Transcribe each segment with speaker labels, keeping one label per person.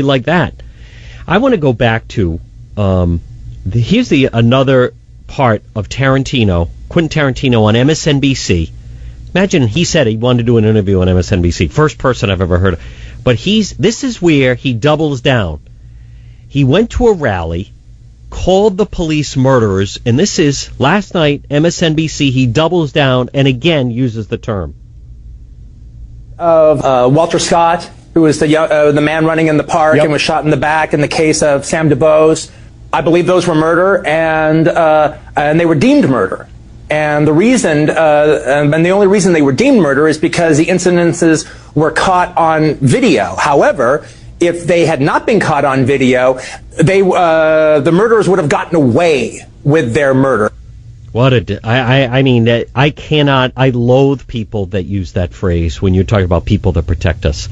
Speaker 1: like that. I want to go back to here's another part of Quentin Tarantino on MSNBC. Imagine he said he wanted to do an interview on MSNBC. First person I've ever heard of. But this is where he doubles down. He went to a rally, called the police murderers, and this is last night, MSNBC. He doubles down and again uses the term
Speaker 2: of Walter Scott, who was the man running in the park and was shot in the back. In the case of Sam DuBose, I believe those were murder, and they were deemed murder. And the reason, and the only reason they were deemed murder is because the incidences were caught on video. However, if they had not been caught on video, the murderers would have gotten away with their murder.
Speaker 1: I mean, I loathe people that use that phrase when you're talking about people that protect us.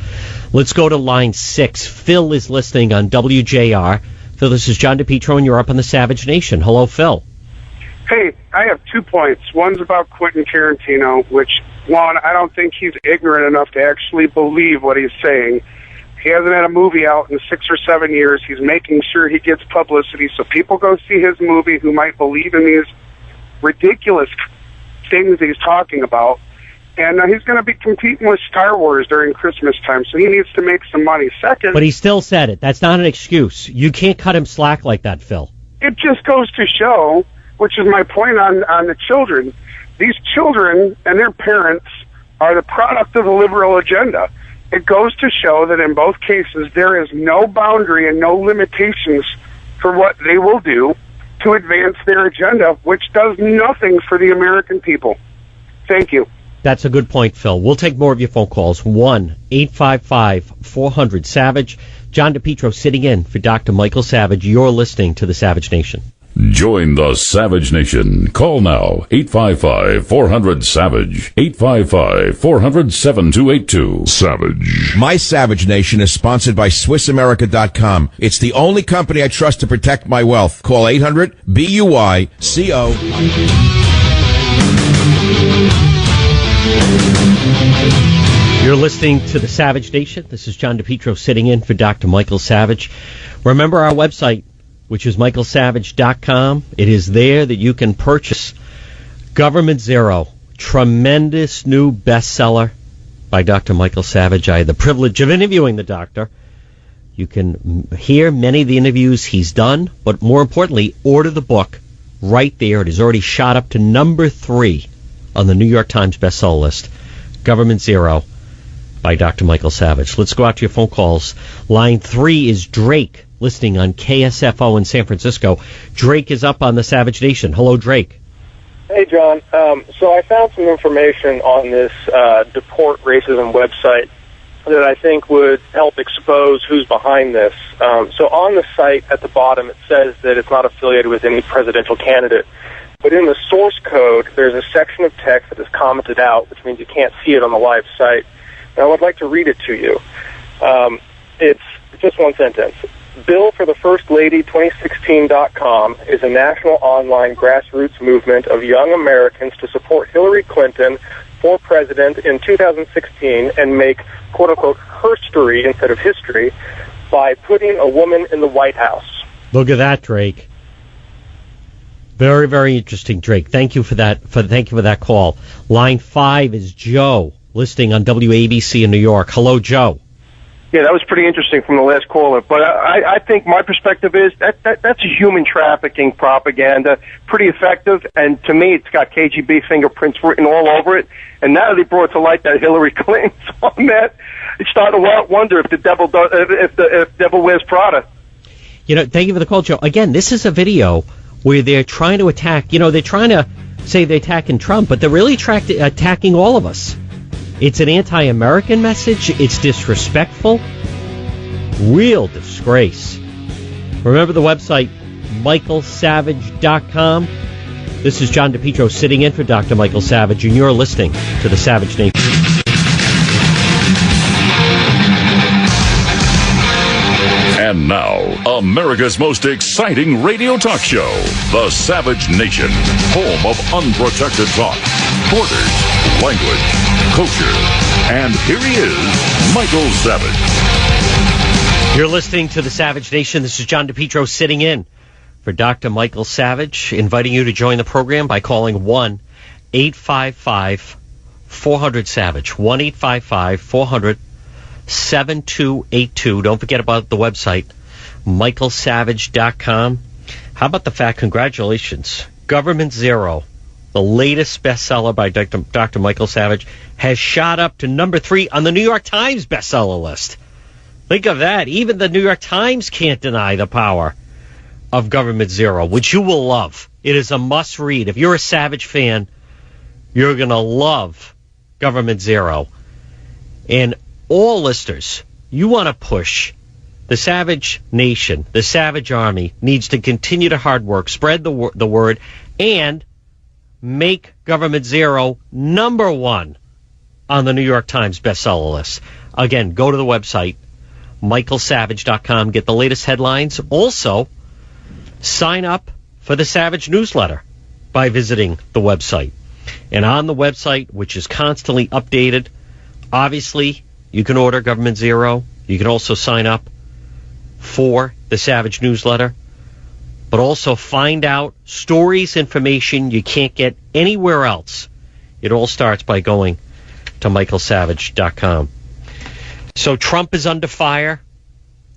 Speaker 1: Let's go to line 6. Phil is listening on WJR. Phil, this is John DePietro, and you're up on the Savage Nation. Hello, Phil.
Speaker 3: Hey, I have 2 points. One's about Quentin Tarantino, which, one, I don't think he's ignorant enough to actually believe what he's saying. He hasn't had a movie out in 6 or 7 years. He's making sure he gets publicity so people go see his movie who might believe in these ridiculous things he's talking about. And he's going to be competing with Star Wars during Christmas time, so he needs to make some money. Second...
Speaker 1: But he still said it. That's not an excuse. You can't cut him slack like that, Phil.
Speaker 3: It just goes to show, which is my point on the children. These children and their parents are the product of the liberal agenda. It goes to show that in both cases there is no boundary and no limitations for what they will do to advance their agenda, which does nothing for the American people. Thank you.
Speaker 1: That's a good point, Phil. We'll take more of your phone calls. 1-855-400-SAVAGE. John DePietro sitting in for Dr. Michael Savage. You're listening to the Savage Nation.
Speaker 4: Join the Savage Nation. Call now, 855-400-SAVAGE, 855-400-7282. Savage.
Speaker 5: My Savage Nation is sponsored by SwissAmerica.com. It's the only company I trust to protect my wealth. Call 800-BUY-CO.
Speaker 1: You're listening to the Savage Nation. This is John DePietro sitting in for Dr. Michael Savage. Remember our website, which is michaelsavage.com. It is there that you can purchase Government Zero, tremendous new bestseller by Dr. Michael Savage. I had the privilege of interviewing the doctor. You can hear many of the interviews he's done, but more importantly, order the book right there. It is already shot up to number 3 on the New York Times bestseller list. Government Zero by Dr. Michael Savage. Let's go out to your phone calls. Line 3 is Drake, listening on KSFO in San Francisco. Drake is up on the Savage Nation. Hello, Drake.
Speaker 6: Hey, John. So I found some information on this Deport Racism website that I think would help expose who's behind this. So on the site at the bottom, it says that it's not affiliated with any presidential candidate. But in the source code, there's a section of text that is commented out, which means you can't see it on the live site. And I would like to read it to you. It's just one sentence. Bill for the First Lady 2016.com is a national online grassroots movement of young Americans to support Hillary Clinton for president in 2016 and make, quote-unquote, herstory instead of history by putting a woman in the White House.
Speaker 1: Look at that, Drake. Very, very interesting, Drake. Thank you for that. Thank you for that call. Line 5 is Joe, listening on WABC in New York. Hello, Joe.
Speaker 7: Yeah, that was pretty interesting from the last caller. But I think my perspective is that's a human trafficking propaganda, pretty effective. And to me, it's got KGB fingerprints written all over it. And now they brought to light that Hillary Clinton's on that. It's starting to wonder if the devil if devil wears Prada.
Speaker 1: You know, thank you for the call, Joe. Again, this is a video where they're trying to attack. You know, they're trying to say they're attacking Trump, but they're really attacking all of us. It's an anti-American message. It's disrespectful. Real disgrace. Remember the website, michaelsavage.com. This is John DePietro sitting in for Dr. Michael Savage, and you're listening to the Savage Nation.
Speaker 4: And now, America's most exciting radio talk show, The Savage Nation, home of unprotected talk, borders, language, culture. And here he is, Michael Savage.
Speaker 1: You're listening to the Savage Nation. This is John DePietro sitting in for Dr. Michael Savage, inviting you to join the program by calling 1-855-400-SAVAGE, 1-855-400-7282. Don't forget about the website, michaelsavage.com. How about the fact, congratulations, Government Zero, the latest bestseller by Dr. Michael Savage, has shot up to number 3 on the New York Times bestseller list. Think of that. Even the New York Times can't deny the power of Government Zero, which you will love. It is a must-read. If you're a Savage fan, you're going to love Government Zero. And all listeners, you want to push the Savage Nation, the Savage Army, needs to continue to hard work, spread the word, and make Government Zero number 1 on the New York Times bestseller list. Again, go to the website, michaelsavage.com, get the latest headlines. Also, sign up for the Savage newsletter by visiting the website. And on the website, which is constantly updated, obviously, you can order Government Zero. You can also sign up for the Savage newsletter, but also find out stories, information you can't get anywhere else. It all starts by going to michaelsavage.com. So Trump is under fire.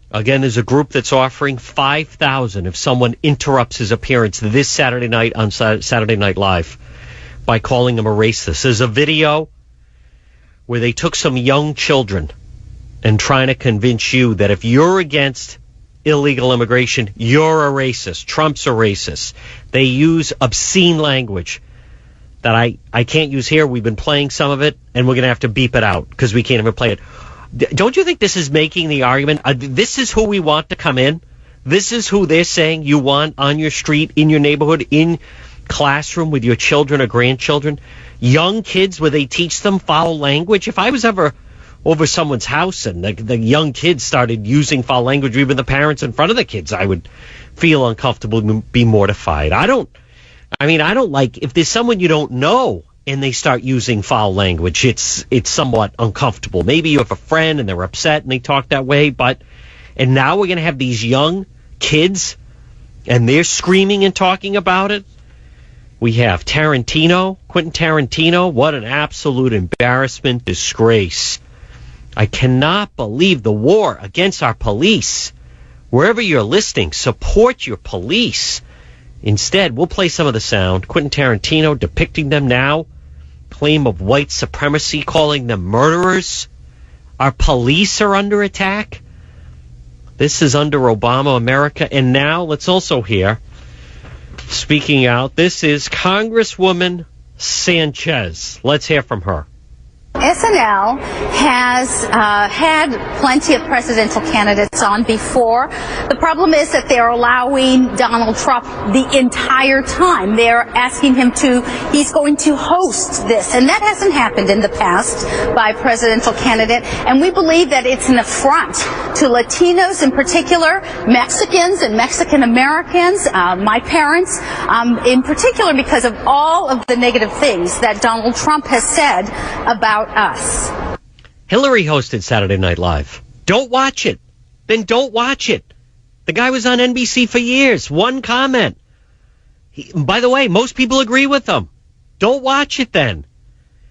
Speaker 1: Again, there's a group that's offering $5,000 if someone interrupts his appearance this Saturday night on Saturday Night Live by calling him a racist. There's a video where they took some young children and trying to convince you that if you're against illegal immigration, you're a racist. Trump's a racist. They use obscene language that I can't use here. We've been playing some of it, and we're going to have to beep it out because we can't even play it. Don't you think this is making the argument? This is who we want to come in. This is who they're saying you want on your street, in your neighborhood, in classroom with your children or grandchildren. Young kids where they teach them foul language. If I was ever over someone's house and the young kids started using foul language, even the parents in front of the kids, I would feel uncomfortable and be mortified. I don't like if there's someone you don't know and they start using foul language, it's somewhat uncomfortable. Maybe you have a friend and they're upset and they talk that way, and now we're going to have these young kids and they're screaming and talking about it. We have Quentin Tarantino. What an absolute embarrassment, disgrace. I cannot believe the war against our police. Wherever you're listening, support your police. Instead, we'll play some of the sound. Quentin Tarantino depicting them now. Claim of white supremacy, calling them murderers. Our police are under attack. This is under Obama America. And now let's also hear, speaking out, this is Congresswoman Sanchez. Let's hear from her.
Speaker 8: SNL has had plenty of presidential candidates on before. The problem is that they're allowing Donald Trump the entire time. They're asking him he's going to host this. And that hasn't happened in the past by a presidential candidate. And we believe that it's an affront to Latinos in particular, Mexicans and Mexican Americans, my parents, in particular because of all of the negative things that Donald Trump has said about us.
Speaker 1: Hillary hosted Saturday Night Live. Don't watch it. Then don't watch it. The guy was on NBC for years. One comment. By the way, most people agree with him. Don't watch it then.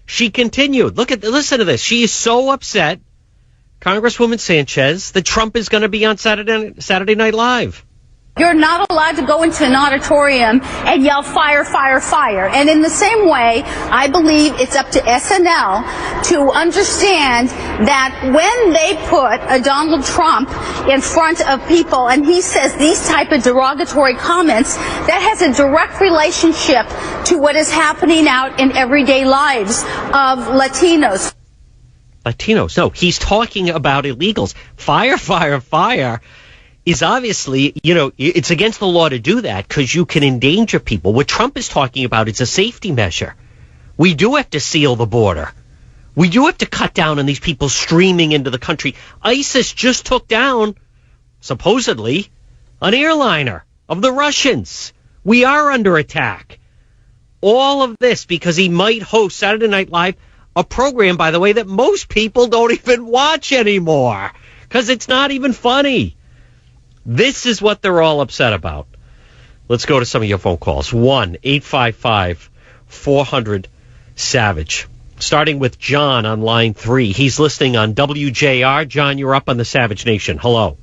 Speaker 1: She continued. Listen to this. She is so upset, Congresswoman Sanchez, that Trump is going to be on Saturday Night Live.
Speaker 8: You're not allowed to go into an auditorium and yell fire, fire, fire. And in the same way, I believe it's up to SNL to understand that when they put a Donald Trump in front of people and he says these type of derogatory comments, that has a direct relationship to what is happening out in everyday lives of Latinos.
Speaker 1: No, he's talking about illegals. Fire, fire, fire is obviously, it's against the law to do that because you can endanger people. What Trump is talking about is a safety measure. We do have to seal the border. We do have to cut down on these people streaming into the country. ISIS just took down, supposedly, an airliner of the Russians. We are under attack. All of this because he might host Saturday Night Live, a program, by the way, that most people don't even watch anymore. because it's not even funny. This is what they're all upset about. Let's go to some of your phone calls. 1-855-400-SAVAGE. Starting with John on line 3. He's listening on WJR. John, you're up on the Savage Nation. Hello.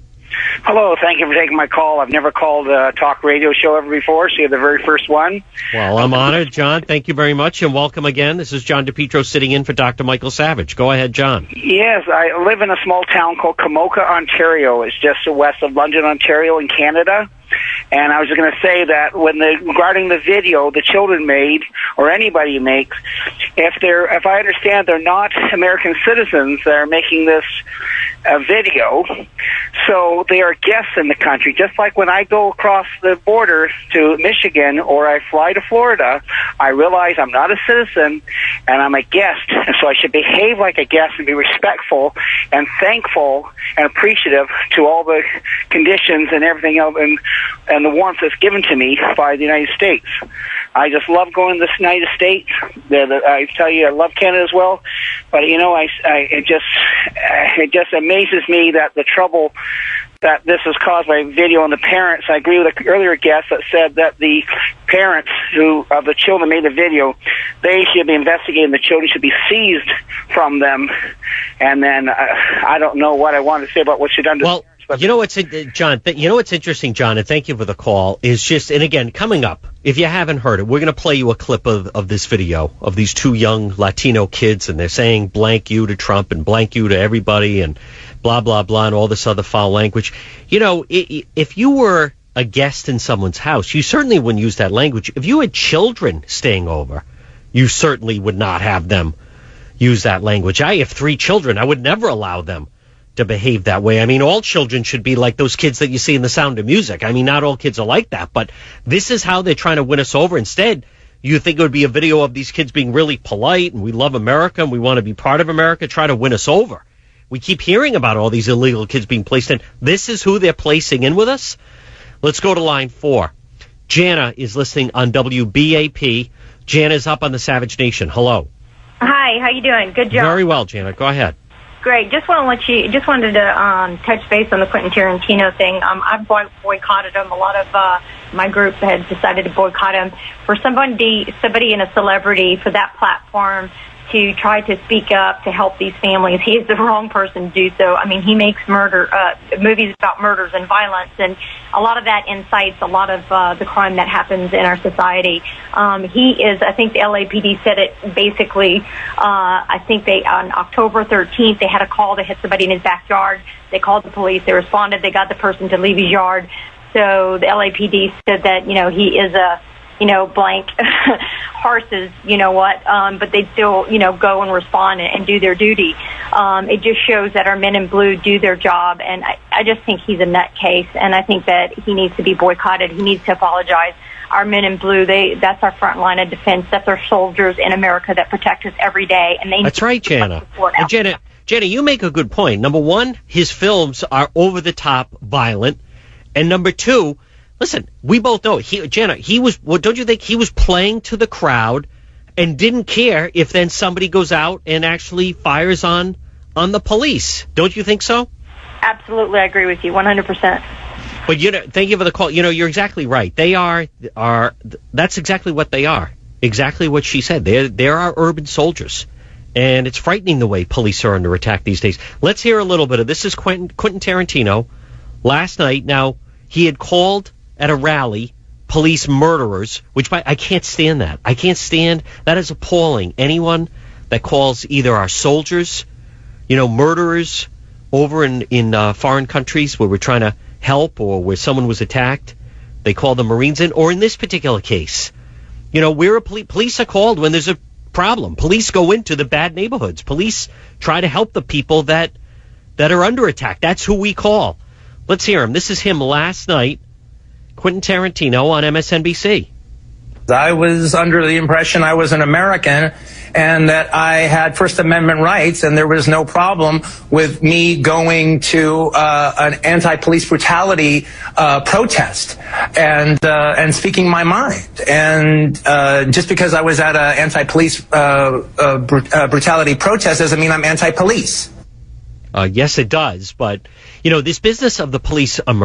Speaker 9: Hello, thank you for taking my call. I've never called a talk radio show ever before, so you're the very first one.
Speaker 1: Well, I'm honored, John. Thank you very much, and welcome again. This is John DePietro sitting in for Dr. Michael Savage. Go ahead, John.
Speaker 9: Yes, I live in a small town called Kamoka, Ontario. It's just west of London, Ontario in Canada. And I was just going to say that regarding the video the children made, or anybody makes, if I understand, they're not American citizens. They're making this video, so they are guests in the country. Just like when I go across the border to Michigan or I fly to Florida, I realize I'm not a citizen and I'm a guest, and so I should behave like a guest and be respectful and thankful and appreciative to all the conditions and everything else and the warmth that's given to me by the United States. I just love going to the United States. I tell you, I love Canada as well. But it just amazes me that the trouble that this has caused by video and the parents. I agree with the earlier guest that said that the parents of the children made the video, they should be investigating. The children should be seized from them. And then I don't know what I want to say about what should done to the parents.
Speaker 1: You know what's John? You know what's interesting, John, and thank you for the call. Is just, and again, coming up, if you haven't heard it, we're going to play you a clip of this video of these two young Latino kids, and they're saying blank you to Trump and blank you to everybody, and blah blah blah, and all this other foul language. You know, if you were a guest in someone's house, you certainly wouldn't use that language. If you had children staying over, you certainly would not have them use that language. I have 3 children. I would never allow them to behave that way. I mean, all children should be like those kids that you see in The Sound of Music. I mean, not all kids are like that, but this is how they're trying to win us over. Instead, you think it would be a video of these kids being really polite and we love America and we want to be part of America, try to win us over. We keep hearing about all these illegal kids being placed in. This is who they're placing in with us. Let's go to line 4. Jana is listening on WBAP. Jana's up on the Savage Nation. Hello.
Speaker 10: Hi, how you doing? Good job.
Speaker 1: Very well, Jana. Go ahead.
Speaker 10: Great. Just wanted to touch base on the Quentin Tarantino thing. I've boycotted him. A lot of my group had decided to boycott him. For somebody in a celebrity, for that platform to try to speak up to help these families, he is the wrong person to do so. I mean, he makes movies about murders and violence, and a lot of that incites a lot of the crime that happens in our society. He is, I think the LAPD said it basically, I think on October 13th, they had a call to hit somebody in his backyard. They called the police. They responded. They got the person to leave his yard. So the LAPD said that, he is a, blank horses, but they still, go and respond and do their duty. It just shows that our men in blue do their job, and I just think he's a nutcase, and I think that he needs to be boycotted. He needs to apologize. Our men in blue, that's our front line of defense. That's our soldiers in America that protect us every day. And
Speaker 1: that's right, Jana. Jana, you make a good point. Number one, his films are over-the-top violent, and number two, listen, we both know, don't you think he was playing to the crowd and didn't care if then somebody goes out and actually fires on the police? Don't you think so?
Speaker 10: Absolutely, I agree with you, 100%.
Speaker 1: But, thank you for the call. You're exactly right. They are that's exactly what they are. Exactly what she said. They're our urban soldiers. And it's frightening the way police are under attack these days. Let's hear a little bit of this. This is Quentin Tarantino last night. Now, he had called at a rally police murderers, which I can't stand that. I can't stand that. Is appalling. Anyone that calls either our soldiers, murderers over in foreign countries where we're trying to help or where someone was attacked, they call the Marines in. Or in this particular case, police are called when there's a problem. Police go into the bad neighborhoods. Police try to help the people that are under attack. That's who we call. Let's hear him. This is him last night, Quentin Tarantino on MSNBC.
Speaker 2: I was under the impression I was an American and that I had First Amendment rights, and there was no problem with me going to an anti-police brutality protest and speaking my mind. And just because I was at an anti-police brutality protest doesn't mean I'm anti-police.
Speaker 1: Yes, it does. But, this business of the police emerge.